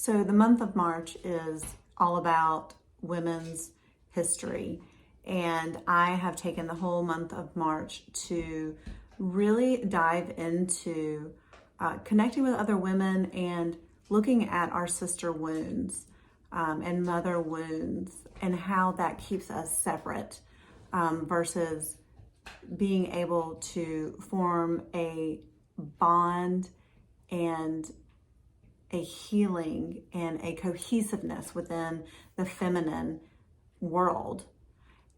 So the month of March is all about women's history. And I have taken the whole month of March to really dive into connecting with other women and looking at our sister wounds and mother wounds and how that keeps us separate versus being able to form a bond and a healing and a cohesiveness within the feminine world.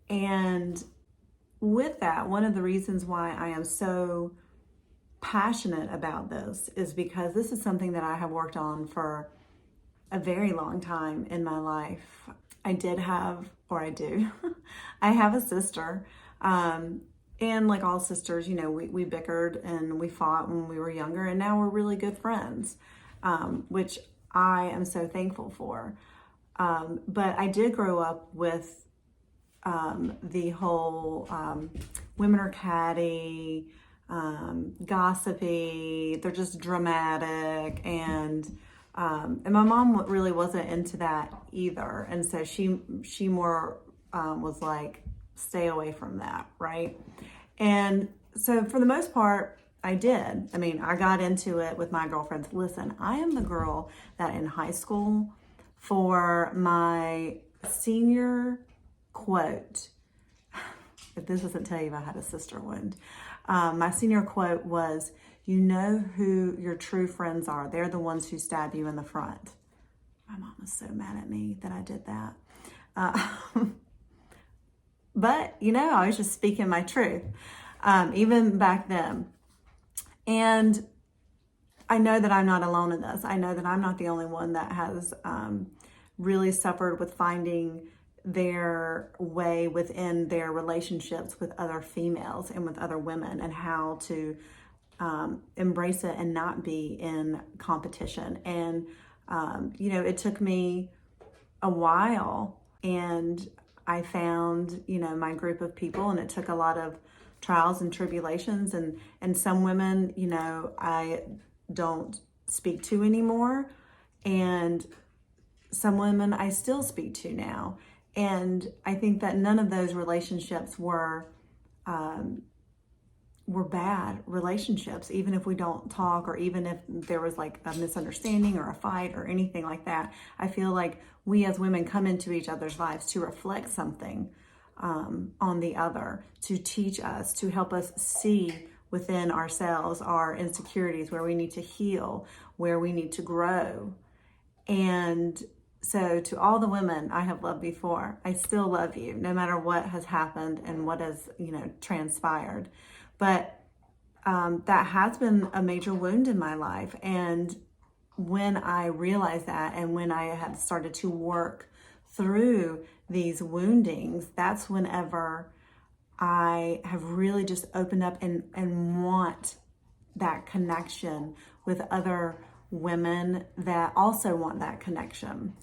And with that, one of the reasons why I am so passionate about this is because this is something that I have worked on for a very long time in my life. I did have, or I do, I have a sister. And like all sisters, you know, we bickered and we fought when we were younger, and now we're really good friends, which I am so thankful for. But I did grow up with the whole women are catty, gossipy, they're just dramatic, and my mom really wasn't into that either. And so she more was like, stay away from that, right? And so for the most part, I did. I mean, I got into it with my girlfriends. Listen, I am the girl that in high school, for my senior quote, if this doesn't tell you I had a sister wound, my senior quote was, you know who your true friends are. They're the ones who stab you in the front. My mom was so mad at me that I did that. But, you know, I was just speaking my truth, even back then. And I know that I'm not alone in this. I know that I'm not the only one that has really suffered with finding their way within their relationships with other females and with other women, and how to embrace it and not be in competition. And, you know, it took me a while, and I found, you know, my group of people, and it took a lot of trials and tribulations, and some women, you know, I don't speak to anymore, and some women I still speak to now. And I think that none of those relationships were bad relationships, even if we don't talk, or even if there was like a misunderstanding or a fight or anything like that. I feel like we as women come into each other's lives to reflect something on the other, to teach us, to help us see within ourselves our insecurities, where we need to heal, where we need to grow. And so to all the women I have loved before, I still love you, no matter what has happened and what has, you know, transpired. But that has been a major wound in my life. And when I realized that, and when I had started to work through these woundings, that's whenever I have really just opened up and want that connection with other women that also want that connection.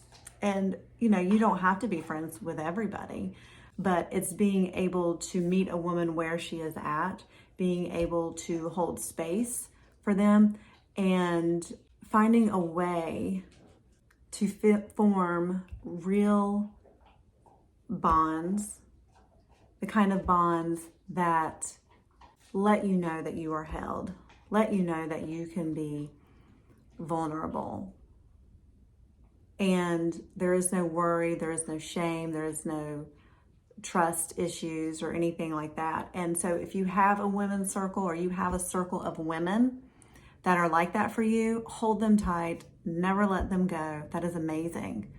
And, you know, you don't have to be friends with everybody, but it's being able to meet a woman where she is at, being able to hold space for them, and finding a way to form real bonds, the kind of bonds that let you know that you are held, let you know that you can be vulnerable. And there is no worry, there is no shame, there is no trust issues or anything like that. And so if you have a women's circle, or you have a circle of women that are like that for you, hold them tight, never let them go. That is amazing.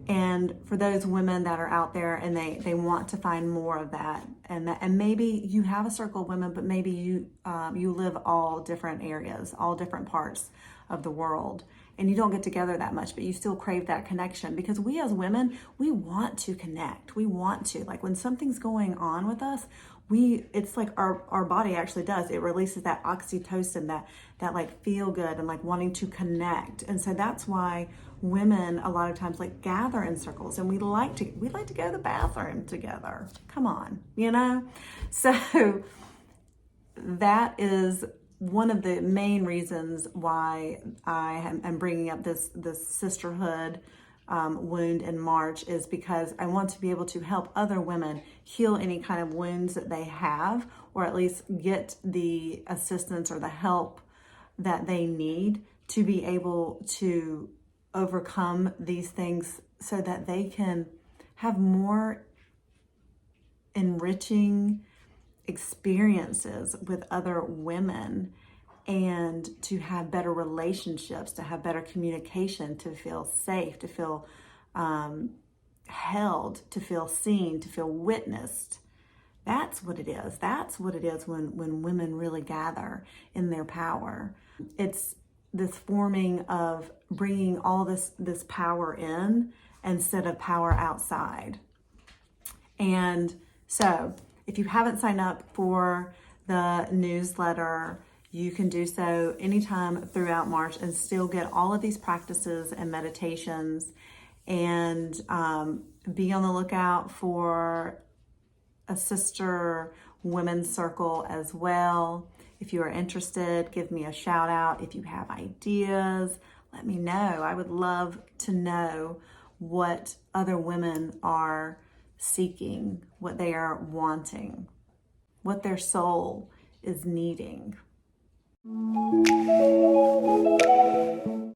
And for those women that are out there and they want to find more of that, and maybe you have a circle of women, but maybe you live all different areas, all different parts of the world, and you don't get together that much, but you still crave that connection, because we as women, we want to connect. We want to, like, when something's going on with us, it's like our body actually does. It releases that oxytocin, that like feel good and like wanting to connect. And so that's why women a lot of times like gather in circles, and we like to go to the bathroom together. Come on, you know? So that is one of the main reasons why I am bringing up this sisterhood wound in March is because I want to be able to help other women heal any kind of wounds that they have, or at least get the assistance or the help that they need to be able to overcome these things so that they can have more enriching experiences with other women, and to have better relationships, to have better communication, to feel safe, to feel held, to feel seen, to feel witnessed. That's what it is. That's what it is when women really gather in their power. It's this forming of bringing all this power in instead of power outside. And so if you haven't signed up for the newsletter, you can do so anytime throughout March and still get all of these practices and meditations, and be on the lookout for a sister women's circle as well. If you are interested, give me a shout out. If you have ideas, let me know. I would love to know what other women are seeking, what they are wanting, what their soul is needing.